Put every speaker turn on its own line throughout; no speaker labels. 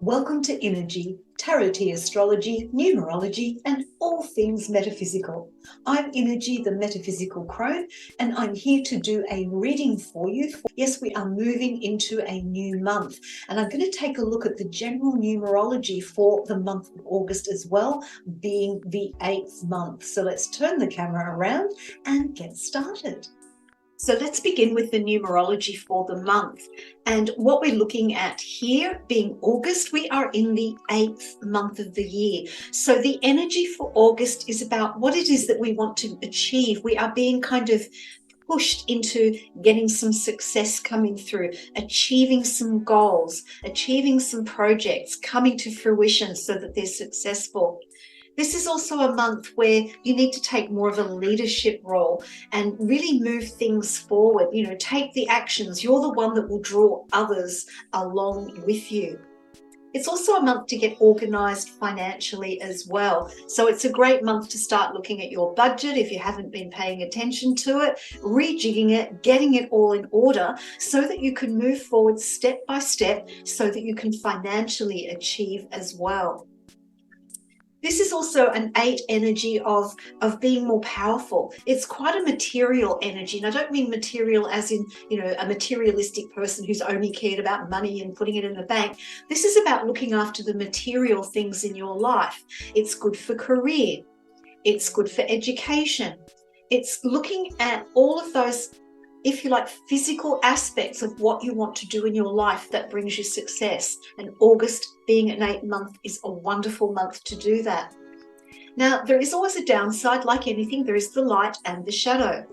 Welcome to Innerji, Tarot astrology, numerology, and all things metaphysical. I'm Innerji, the metaphysical crone, and I'm here to do a reading for you. Yes, we are moving into a new month, and I'm going to take a look at the general numerology for the month of August as well, being the 8th month. So let's turn the camera around and get started. So let's begin with the numerology for the month. And what we're looking at here being August, we are in the 8th month of the year. So the energy for August is about what it is that we want to achieve. We are being kind of pushed into getting some success coming through, achieving some goals, achieving some projects coming to fruition so that they're successful. This is also a month where you need to take more of a leadership role and really move things forward. You know, take the actions. You're the one that will draw others along with you. It's also a month to get organized financially as well. So it's a great month to start looking at your budget if you haven't been paying attention to it, rejigging it, getting it all in order so that you can move forward step by step so that you can financially achieve as well. This is also an 8 energy of being more powerful. It's quite a material energy. And I don't mean material as in, a materialistic person who's only cared about money and putting it in the bank. This is about looking after the material things in your life. It's good for career. It's good for education. It's looking at all of those, if you like, physical aspects of what you want to do in your life that brings you success. And August, being an 8th month, is a wonderful month to do that. Now, there is always a downside. Like anything, there is the light and the shadow.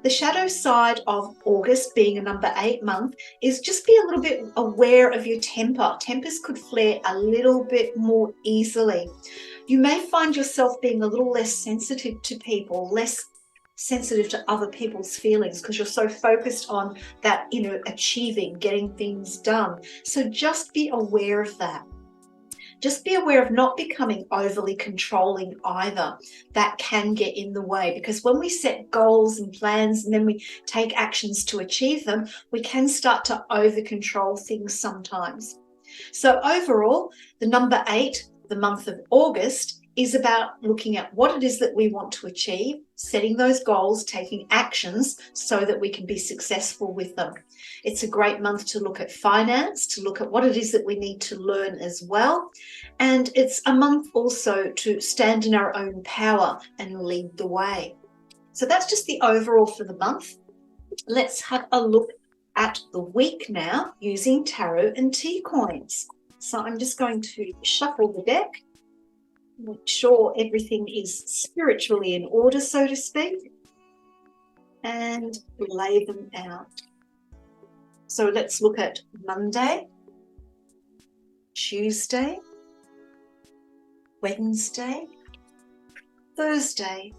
The shadow side of August, being a number 8 month, is just be a little bit aware of your temper. Tempers could flare a little bit more easily. You may find yourself being a little less sensitive to people, less sensitive to other people's feelings because you're so focused on that, achieving, getting things done. So just be aware of that. Just be aware of not becoming overly controlling either. That can get in the way because when we set goals and plans and then we take actions to achieve them, we can start to over control things sometimes. So overall, the number 8, the month of August, is about looking at what it is that we want to achieve, setting those goals, taking actions so that we can be successful with them. It's a great month to look at finance, to look at what it is that we need to learn as well. And it's a month also to stand in our own power and lead the way. So that's just the overall for the month. Let's have a look at the week now using tarot and tea coins. So I'm just going to shuffle the deck. Make sure everything is spiritually in order, so to speak, and lay them out. So let's look at Monday, Tuesday, Wednesday, Thursday,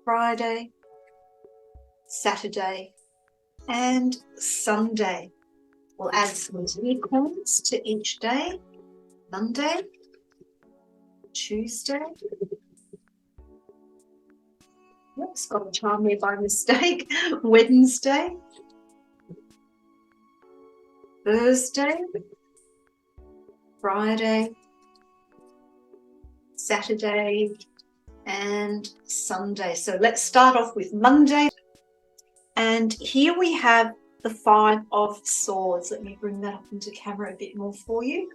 Friday, Saturday, and Sunday. We'll add some tea coins to each day. Monday, Tuesday. Oops, got a charm there by mistake. Wednesday, Thursday, Friday, Saturday, and Sunday. So let's start off with Monday. And here we have the 5 of Swords. Let me bring that up into camera a bit more for you.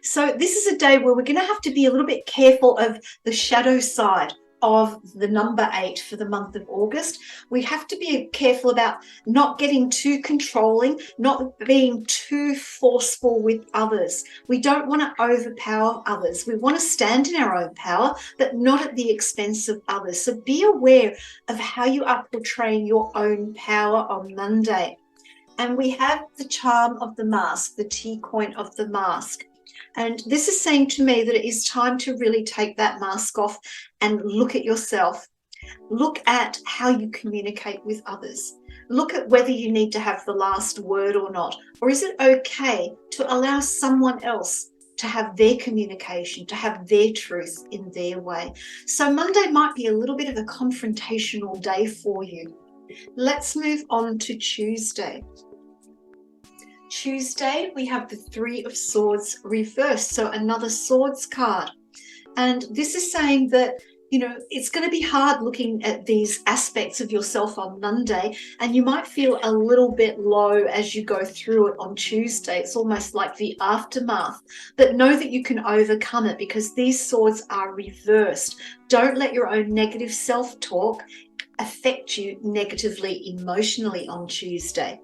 So this is a day where we're going to have to be a little bit careful of the shadow side of the number 8 for the month of August. We have to be careful about not getting too controlling, not being too forceful with others. We don't want to overpower others. We want to stand in our own power, but not at the expense of others. So be aware of how you are portraying your own power on Monday. And we have the charm of the mask, the tea coin of the mask. And this is saying to me that it is time to really take that mask off and look at yourself. Look at how you communicate with others. Look at whether you need to have the last word or not. Or is it okay to allow someone else to have their communication, to have their truth in their way? So Monday might be a little bit of a confrontational day for you. Let's move on to Tuesday. Tuesday, we have the Three of Swords reversed, so another Swords card. And this is saying that, you know, it's going to be hard looking at these aspects of yourself on Monday, and you might feel a little bit low as you go through it on Tuesday. It's almost like the aftermath. But know that you can overcome it because these swords are reversed. Don't let your own negative self-talk affect you negatively emotionally on Tuesday.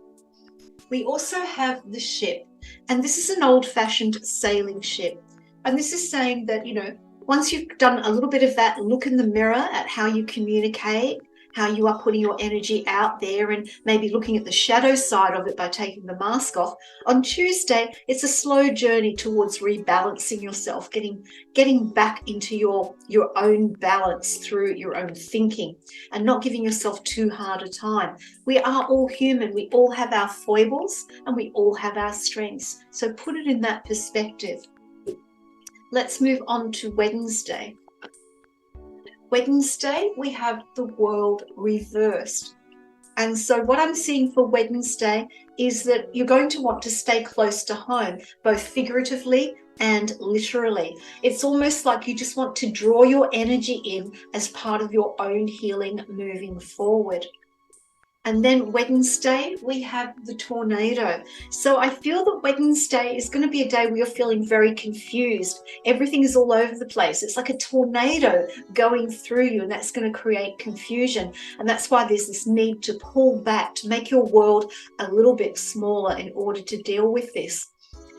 We also have the ship, and this is an old-fashioned sailing ship. And this is saying that, you know, once you've done a little bit of that, look in the mirror at how you communicate, how you are putting your energy out there, and maybe looking at the shadow side of it by taking the mask off. On Tuesday, it's a slow journey towards rebalancing yourself, getting back into your own balance through your own thinking and not giving yourself too hard a time. We are all human. We all have our foibles and we all have our strengths. So put it in that perspective. Let's move on to Wednesday. Wednesday, we have the World reversed. And so what I'm seeing for Wednesday is that you're going to want to stay close to home, both figuratively and literally. It's almost like you just want to draw your energy in as part of your own healing moving forward. And then Wednesday, we have the tornado. So I feel that Wednesday is going to be a day where you're feeling very confused. Everything is all over the place. It's like a tornado going through you, and that's going to create confusion. And that's why there's this need to pull back, to make your world a little bit smaller in order to deal with this.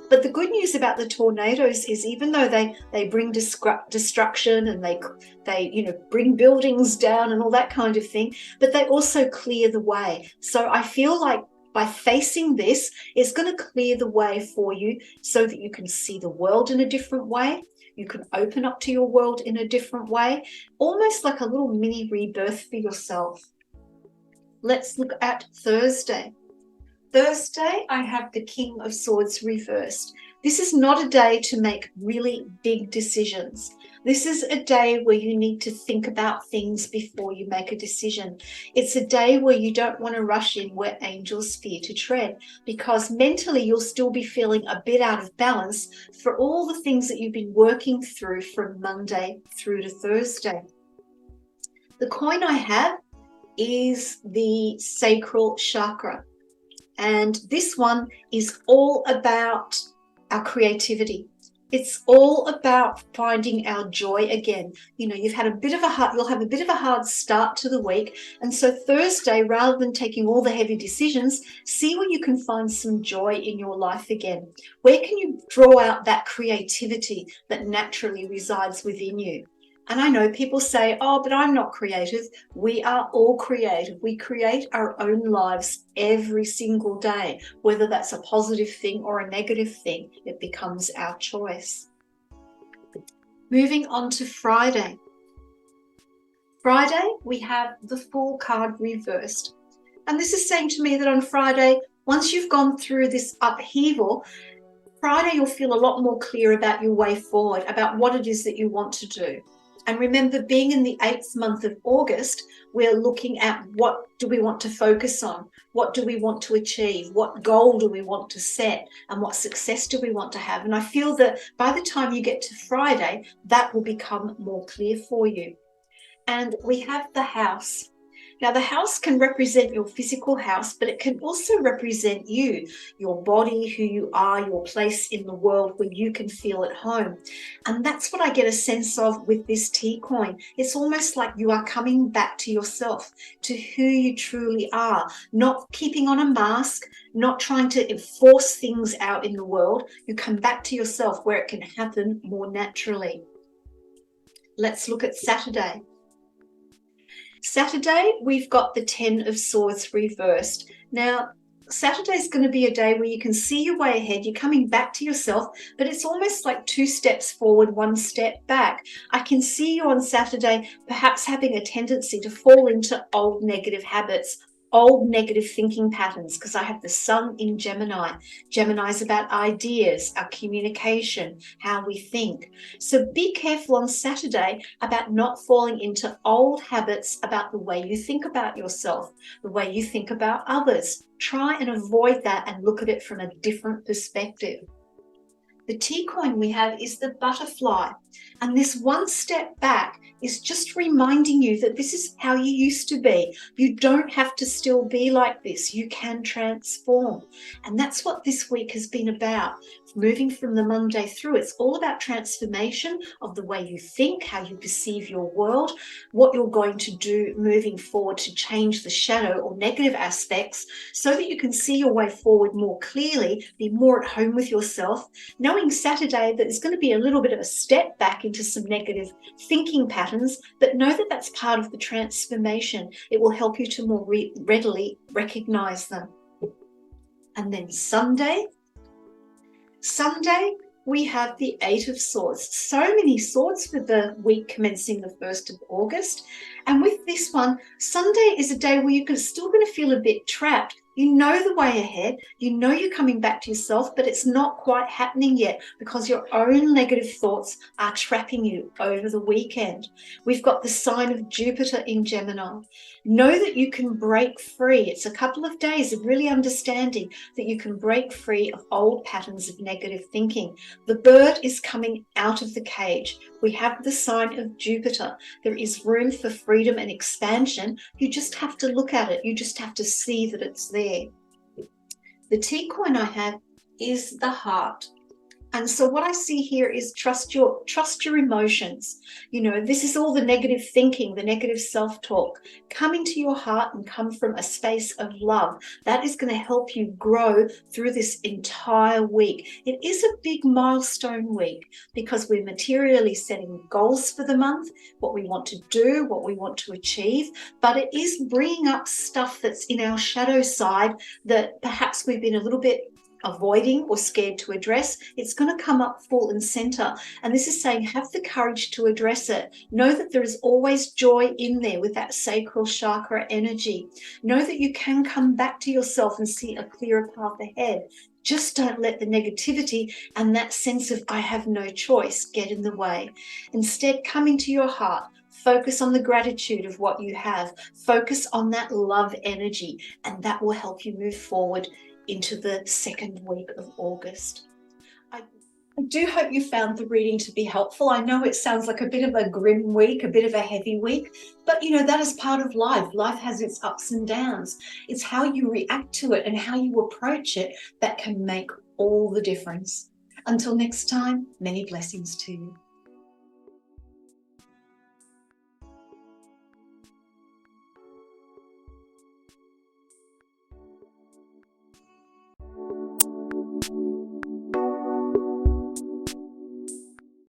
But the good news about the tornadoes is even though they bring destruction and they bring buildings down and all that kind of thing, but they also clear the way. So I feel like by facing this, it's going to clear the way for you so that you can see the world in a different way. You can open up to your world in a different way, almost like a little mini rebirth for yourself. Let's look at Thursday. Thursday, I have the King of Swords reversed. This is not a day to make really big decisions. This is a day where you need to think about things before you make a decision. It's a day where you don't want to rush in where angels fear to tread, because mentally you'll still be feeling a bit out of balance for all the things that you've been working through from Monday through to Thursday. The coin I have is the sacral chakra. And this one is all about our creativity. It's all about finding our joy again. You know, you'll have a bit of a hard start to the week. And so Thursday, rather than taking all the heavy decisions, see where you can find some joy in your life again. Where can you draw out that creativity that naturally resides within you? And I know people say, oh, but I'm not creative. We are all creative. We create our own lives every single day, whether that's a positive thing or a negative thing. It becomes our choice. Moving on to Friday. Friday, we have the Fool card reversed. And this is saying to me that on Friday, once you've gone through this upheaval, Friday you'll feel a lot more clear about your way forward, about what it is that you want to do. And remember, being in the 8th month of August, we're looking at what do we want to focus on? What do we want to achieve? What goal do we want to set? And what success do we want to have? And I feel that by the time you get to Friday, that will become more clear for you. And we have the house. Now, the house can represent your physical house, but it can also represent you, your body, who you are, your place in the world where you can feel at home. And that's what I get a sense of with this T coin. It's almost like you are coming back to yourself, to who you truly are, not keeping on a mask, not trying to force things out in the world. You come back to yourself where it can happen more naturally. Let's look at Saturday. Saturday, we've got the 10 of Swords reversed. Now, Saturday is going to be a day where you can see your way ahead. You're coming back to yourself, but it's almost like 2 steps forward, 1 step back. I can see you on Saturday perhaps having a tendency to fall into old negative habits, old negative thinking patterns, because I have the sun in Gemini. Gemini is about ideas, our communication, how we think. So be careful on Saturday about not falling into old habits about the way you think about yourself, the way you think about others. Try and avoid that and look at it from a different perspective. The T coin we have is the butterfly. And this one step back is just reminding you that this is how you used to be. You don't have to still be like this. You can transform. And that's what this week has been about. Moving from the Monday through, it's all about transformation of the way you think, how you perceive your world, what you're going to do moving forward to change the shadow or negative aspects so that you can see your way forward more clearly, be more at home with yourself, knowing Saturday that there's going to be a little bit of a step back into some negative thinking patterns, but know that that's part of the transformation. It will help you to more readily recognize them. And then Sunday, we have the Eight of Swords. So many swords for the week commencing the 1st of August. And with this one, Sunday is a day where you're still going to feel a bit trapped. You know the way ahead, you know you're coming back to yourself, but it's not quite happening yet because your own negative thoughts are trapping you over the weekend. We've got the sign of Jupiter in Gemini. Know that you can break free. It's a couple of days of really understanding that you can break free of old patterns of negative thinking. The bird is coming out of the cage. We have the sign of Jupiter. There is room for freedom and expansion. You just have to look at it. You just have to see that it's there. The T coin I have is the heart. And so what I see here is trust your emotions. You know, this is all the negative thinking, the negative self-talk. Come into your heart and come from a space of love. That is going to help you grow through this entire week. It is a big milestone week because we're materially setting goals for the month, what we want to do, what we want to achieve, but it is bringing up stuff that's in our shadow side that perhaps we've been a little bit avoiding or scared to address. It's going to come up full and center. And this is saying have the courage to address it. Know that there is always joy in there with that sacral chakra energy. Know that you can come back to yourself and see a clearer path ahead. Just don't let the negativity and that sense of I have no choice get in the way. Instead, come into your heart. Focus on the gratitude of what you have. Focus on that love energy, and that will help you move forward into the second week of August. I do hope you found the reading to be helpful. I know it sounds like a bit of a grim week, a bit of a heavy week, but you know, that is part of life. Life has its ups and downs. It's how you react to it and how you approach it that can make all the difference. Until next time, many blessings to you.